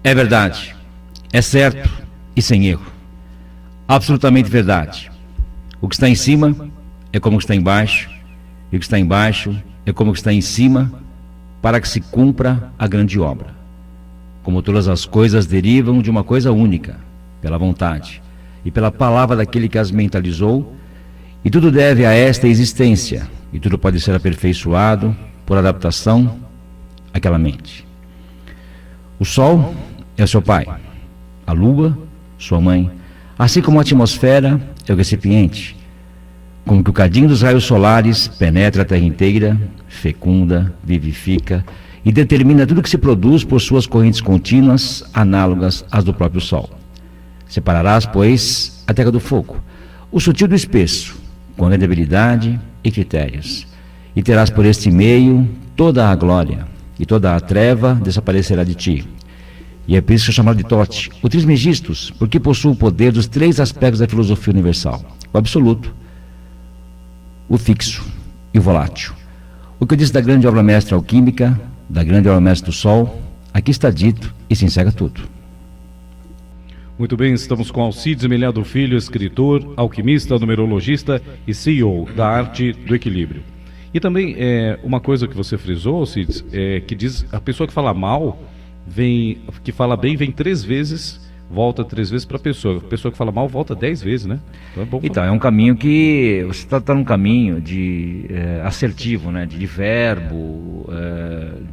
É verdade, é certo e sem erro. Absolutamente verdade. O que está em cima é como o que está embaixo, e o que está embaixo é como o que está em cima, para que se cumpra a grande obra. Como todas as coisas derivam de uma coisa única, pela vontade, e pela palavra daquele que as mentalizou, e tudo deve a esta existência, e tudo pode ser aperfeiçoado por adaptação àquela mente. O Sol é seu pai, a Lua, sua mãe, assim como a atmosfera é o recipiente, como que o cadinho dos raios solares penetra a Terra inteira, fecunda, vivifica e determina tudo que se produz por suas correntes contínuas, análogas às do próprio Sol. Separarás, pois, a terra do fogo, o sutil do espesso, com rendibilidade e critérios, e terás por este meio toda a glória, e toda a treva desaparecerá de ti. E é por isso que é chamado de Tote, o Trismegistus, porque possui o poder dos três aspectos da filosofia universal: o absoluto, o fixo e o volátil. O que eu disse da grande obra mestra alquímica, da grande obra mestra do Sol, aqui está dito e se encerra tudo. Muito bem, estamos com Alcides Melhado Filho, escritor, alquimista, numerologista e CEO da Arte do Equilíbrio. E também uma coisa que você frisou, Alcides, que diz a pessoa que fala mal, que fala bem, vem 3 vezes, volta 3 vezes para a pessoa que fala mal volta 10 vezes, né? Então é bom. Então, é um caminho que você está num caminho de assertivo, né? De verbo,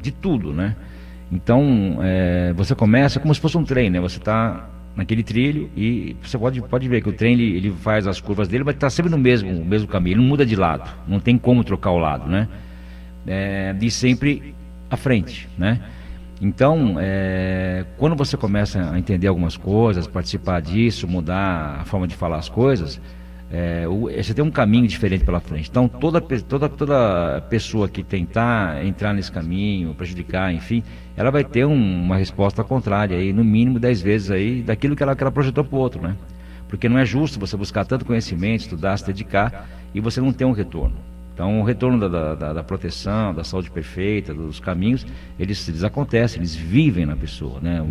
de tudo, né? Então, você começa como se fosse um trem, né? Você está naquele trilho e você pode ver que o trem ele faz as curvas dele, mas está sempre no mesmo caminho, ele não muda de lado, não tem como trocar o lado, né? De sempre à frente, né? Então, quando você começa a entender algumas coisas, participar disso, mudar a forma de falar as coisas, você tem um caminho diferente pela frente. Então, toda pessoa que tentar entrar nesse caminho, prejudicar, enfim, ela vai ter uma resposta contrária, aí, no mínimo 10 vezes aí, daquilo que ela projetou para o outro, né? Porque não é justo você buscar tanto conhecimento, estudar, se dedicar, e você não ter um retorno. Então, o retorno da proteção, da saúde perfeita, dos caminhos, eles acontecem, eles vivem na pessoa, né?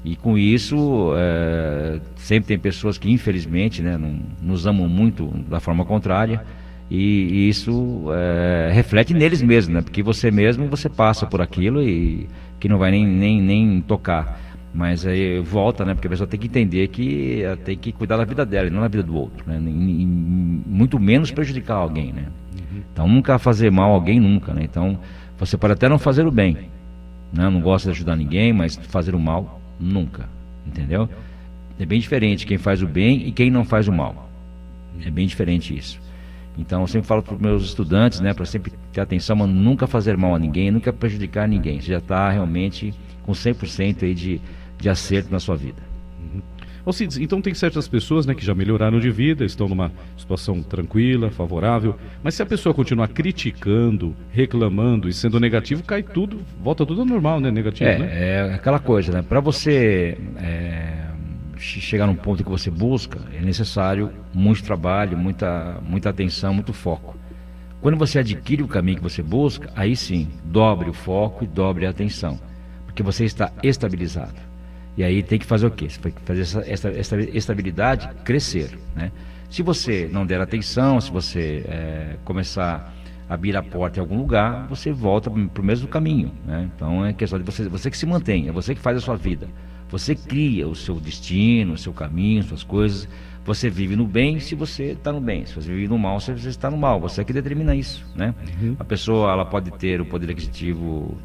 E com isso, sempre tem pessoas que, infelizmente, né, nos amam muito da forma contrária, e isso reflete neles mesmos, né? Porque você mesmo, você passa por aquilo e que não vai nem tocar. Mas aí volta, né? Porque a pessoa tem que entender que ela tem que cuidar da vida dela e não da vida do outro, né? E muito menos prejudicar alguém, né? Então, nunca fazer mal a alguém, nunca, né? Então, você pode até não fazer o bem, né? Não gosta de ajudar ninguém, mas fazer o mal, nunca, entendeu? É bem diferente quem faz o bem e quem não faz o mal. É bem diferente isso. Então, eu sempre falo para os meus estudantes, né? Para sempre ter atenção, mas nunca fazer mal a ninguém, nunca prejudicar ninguém. Você já está realmente com 100% aí de acerto na sua vida. Alcides, então tem certas pessoas, né, que já melhoraram de vida, estão numa situação tranquila, favorável, mas se a pessoa continuar criticando, reclamando e sendo negativo, cai tudo, volta tudo ao normal, né, negativo, né? É aquela coisa, né, para você chegar num ponto que você busca, é necessário muito trabalho, muita atenção, muito foco. Quando você adquire o caminho que você busca, aí sim, dobre o foco e dobre a atenção, porque você está estabilizado. E aí tem que fazer o quê? Você tem que fazer essa estabilidade crescer, né? Se você não der atenção, se você começar a abrir a porta em algum lugar, você volta para o mesmo caminho, né? Então é questão de você que se mantém, é você que faz a sua vida. Você cria o seu destino, o seu caminho, suas coisas. Você vive no bem se você está no bem. Se você vive no mal, você está no mal. Você é que determina isso, né? A pessoa, ela pode ter o poder aquisitivo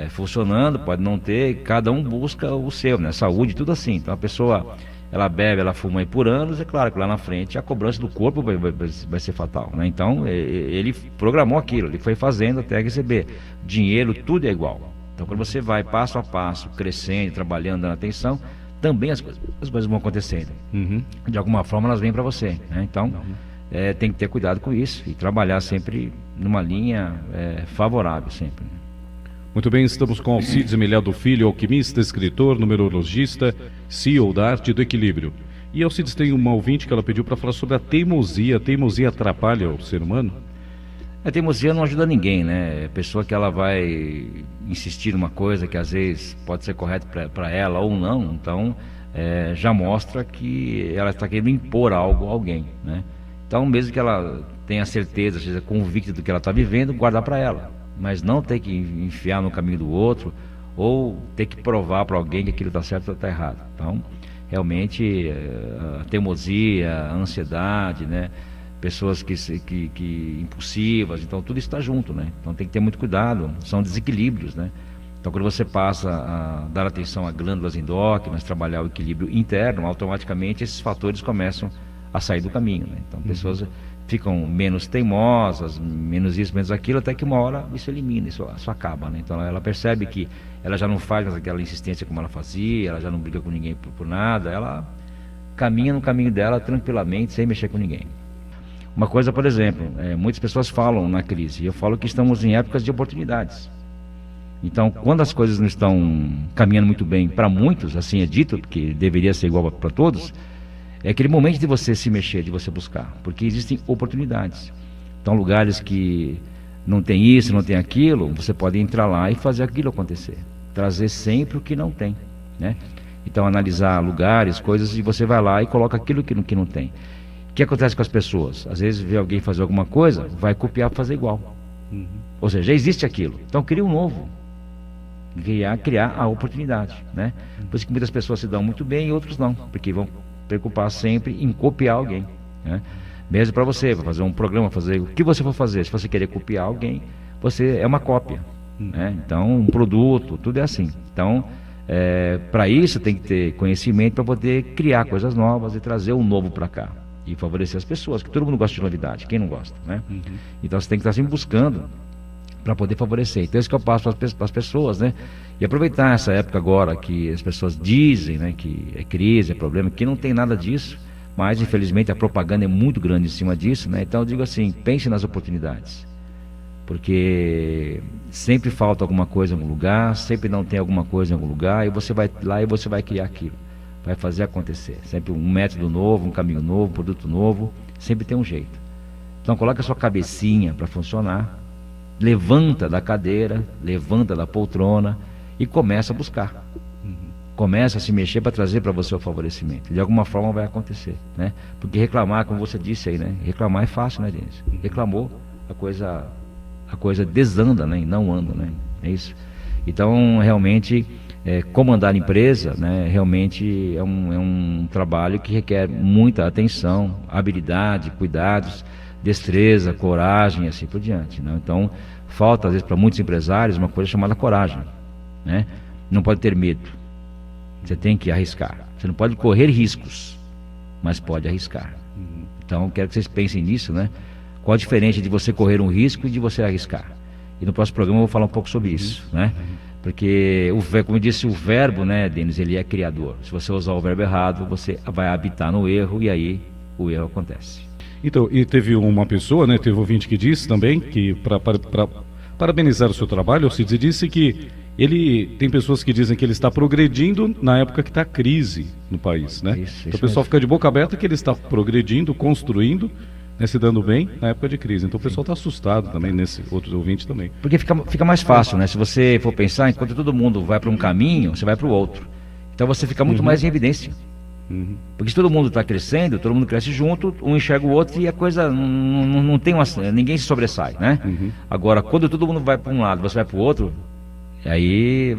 funcionando, pode não ter, cada um busca o seu, né? Saúde, tudo assim. Então a pessoa, ela bebe, ela fuma aí por anos, é claro que lá na frente a cobrança do corpo vai ser fatal, né? Então ele programou aquilo, ele foi fazendo até receber. Dinheiro, tudo é igual. Então quando você vai passo a passo, crescendo, trabalhando, dando atenção, também as coisas vão acontecendo. De alguma forma elas vêm para você, né? Então tem que ter cuidado com isso e trabalhar sempre numa linha favorável sempre, né? Muito bem, estamos com Alcides Melhado Filho, alquimista, escritor, numerologista, CEO da Arte do Equilíbrio. E Alcides, tem uma ouvinte que ela pediu para falar sobre a teimosia. A teimosia atrapalha o ser humano? A teimosia não ajuda ninguém, né? É pessoa que ela vai insistir numa coisa que às vezes pode ser correta para ela ou não, então já mostra que ela está querendo impor algo a alguém, né? Então, mesmo que ela tenha certeza, seja convicta do que ela está vivendo, guardar para ela, mas não ter que enfiar no caminho do outro ou ter que provar para alguém que aquilo está certo ou está errado. Então, realmente, a teimosia, a ansiedade, né? Pessoas que impulsivas, então tudo isso está junto, né? Então tem que ter muito cuidado, são desequilíbrios, né? Então quando você passa a dar atenção a glândulas endócrinas, trabalhar o equilíbrio interno, automaticamente esses fatores começam a sair do caminho, né? Então pessoas ficam menos teimosas, menos isso, menos aquilo, até que uma hora isso elimina, isso acaba, né? Então ela percebe que ela já não faz mais aquela insistência como ela fazia, ela já não briga com ninguém por nada, ela caminha no caminho dela tranquilamente, sem mexer com ninguém. Uma coisa, por exemplo, muitas pessoas falam na crise, e eu falo que estamos em épocas de oportunidades. Então, quando as coisas não estão caminhando muito bem para muitos, assim é dito, porque deveria ser igual para todos, é aquele momento de você se mexer, de você buscar, porque existem oportunidades. Então, lugares que não tem isso, não tem aquilo, você pode entrar lá e fazer aquilo acontecer. Trazer sempre o que não tem, né? Então, analisar lugares, coisas, e você vai lá e coloca aquilo que não tem. O que acontece com as pessoas? Às vezes vê alguém fazer alguma coisa, vai copiar para fazer igual. Ou seja, já existe aquilo. Então cria um novo. Criar a oportunidade, né? Por isso que muitas pessoas se dão muito bem e outros não, porque vão preocupar sempre em copiar alguém, né? Mesmo para você, para fazer um programa, fazer o que você for fazer, se você querer copiar alguém, você é uma cópia, né? Então um produto, tudo é assim. Então para isso tem que ter conhecimento para poder criar coisas novas e trazer o novo para cá. E favorecer as pessoas, que todo mundo gosta de novidade, quem não gosta, né? Então você tem que estar sempre buscando para poder favorecer. Então isso que eu passo para as pessoas, né? E aproveitar essa época agora que as pessoas dizem, né, que é crise, é problema, que não tem nada disso, mas infelizmente a propaganda é muito grande em cima disso, né? Então eu digo assim, pense nas oportunidades, porque sempre falta alguma coisa em algum lugar, sempre não tem alguma coisa em algum lugar, e você vai lá e você vai criar aquilo. Vai fazer acontecer, sempre um método novo, um caminho novo, um produto novo, sempre tem um jeito. Então coloca a sua cabecinha para funcionar, levanta da cadeira, levanta da poltrona e começa a buscar. Começa a se mexer para trazer para você o favorecimento. De alguma forma vai acontecer, né? Porque reclamar, como você disse aí, né? Reclamar é fácil, né, Denis? Reclamou, a coisa desanda, né? E não anda, né? É isso. Então, realmente, comandar a empresa, né, realmente é um trabalho que requer muita atenção, habilidade, cuidados, destreza, coragem e assim por diante, né? Então, falta às vezes para muitos empresários uma coisa chamada coragem, né? Não pode ter medo, você tem que arriscar. Você não pode correr riscos, mas pode arriscar. Então, quero que vocês pensem nisso, né? Qual a diferença de você correr um risco e de você arriscar? E no próximo programa eu vou falar um pouco sobre isso, né? Porque, como eu disse, o verbo, né, Denis, ele é criador. Se você usar o verbo errado, você vai habitar no erro e aí o erro acontece. Então, e teve uma pessoa, né, teve um ouvinte que disse também que, para parabenizar o seu trabalho, o Cid disse que tem pessoas que dizem que ele está progredindo na época que está crise no país, né? Então o pessoal fica de boca aberta que ele está progredindo, construindo, né, se dando bem na época de crise. Então o pessoal está assustado também, nesse outro ouvinte também. Porque fica mais fácil, né? Se você for pensar, enquanto todo mundo vai para um caminho, você vai para o outro. Então você fica muito mais em evidência. Porque se todo mundo está crescendo, todo mundo cresce junto, um enxerga o outro e a coisa não tem ninguém se sobressai, né? Agora, quando todo mundo vai para um lado, você vai para o outro, aí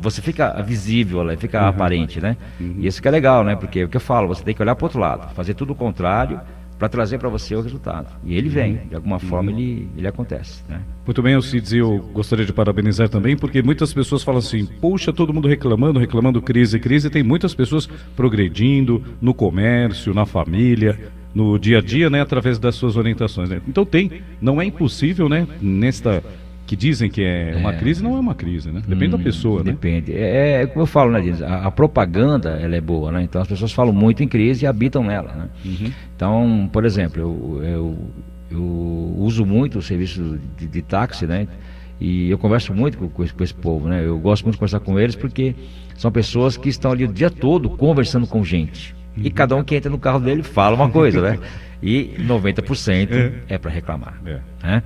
você fica visível, fica aparente, né? E isso que é legal, né? Porque é o que eu falo, você tem que olhar para o outro lado, fazer tudo o contrário, para trazer para você o resultado. E ele vem, de alguma forma ele acontece, né? Muito bem, Alcides, eu gostaria de parabenizar também, porque muitas pessoas falam assim, poxa, todo mundo reclamando crise, tem muitas pessoas progredindo no comércio, na família, no dia a dia, né, através das suas orientações, né? Então não é impossível, né, nesta que dizem que é uma crise, não é uma crise, né? Depende da pessoa, né? Depende. Como eu falo, né, Diniz? A propaganda, ela é boa, né? Então as pessoas falam muito em crise e habitam nela, né? Então, por exemplo, eu uso muito o serviço de táxi, né? E eu converso muito com esse povo, né? Eu gosto muito de conversar com eles porque são pessoas que estão ali o dia todo conversando com gente. E cada um que entra no carro dele fala uma coisa, né? E 90% é para reclamar, né?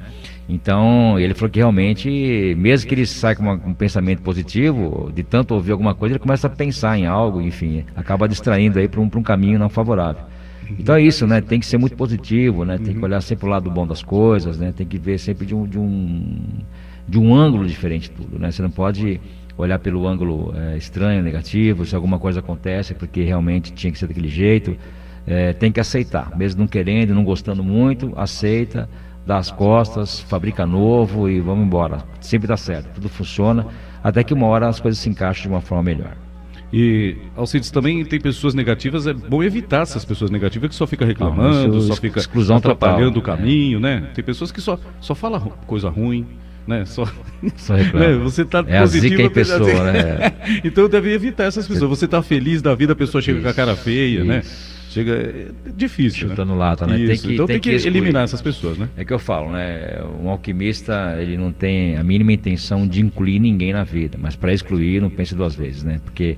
Então, ele falou que realmente, mesmo que ele saia com um pensamento positivo, de tanto ouvir alguma coisa, ele começa a pensar em algo, enfim, acaba distraindo aí para um caminho não favorável. Então é isso, né? Tem que ser muito positivo, né? Tem que olhar sempre o lado bom das coisas, né? Tem que ver sempre de um ângulo diferente tudo, né? Você não pode olhar pelo ângulo estranho, negativo, se alguma coisa acontece, porque realmente tinha que ser daquele jeito. Tem que aceitar, mesmo não querendo, não gostando muito, aceita, dá as costas, fabrica novo e vamos embora. Sempre dá certo, tudo funciona, até que uma hora as coisas se encaixam de uma forma melhor. E, Alcides, também tem pessoas negativas, é bom evitar essas pessoas negativas que só fica reclamando, só fica atrapalhando o caminho, né? Tem pessoas que só falam coisa ruim, né? Só reclama. Né? Você tá positivo, a zica em pessoa, né? Então deve evitar essas pessoas. Você tá feliz da vida, a pessoa chega com a cara feia, né? Chega, é difícil, chutando né? lata, né? Então tem que eliminar essas pessoas, né? É que eu falo, né? Um alquimista, ele não tem a mínima intenção de incluir ninguém na vida, mas para excluir, não pense duas vezes, né? Porque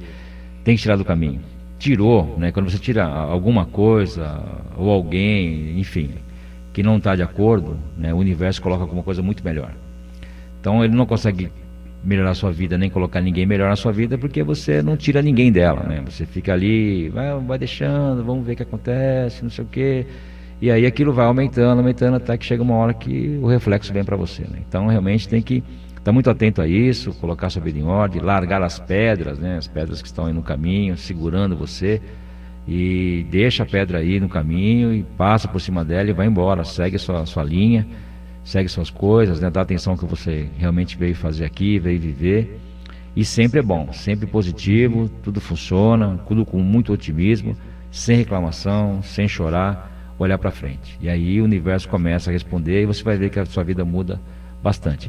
tem que tirar do caminho. Tirou, né? Quando você tira alguma coisa ou alguém, enfim, que não está de acordo, né? O universo coloca alguma coisa muito melhor. Então ele não consegue melhorar a sua vida, nem colocar ninguém melhor na sua vida, porque você não tira ninguém dela, né? Você fica ali, vai deixando, vamos ver o que acontece, não sei o quê. E aí aquilo vai aumentando, até que chega uma hora que o reflexo vem para você, né? Então realmente tem que estar muito atento a isso, colocar sua vida em ordem, largar as pedras, né? As pedras que estão aí no caminho, segurando você, e deixa a pedra aí no caminho e passa por cima dela e vai embora, segue a sua linha, segue suas coisas, né? Dá atenção ao que você realmente veio fazer aqui, veio viver. E sempre é bom, sempre positivo, tudo funciona, tudo com muito otimismo, sem reclamação, sem chorar, olhar para frente. E aí o universo começa a responder e você vai ver que a sua vida muda bastante.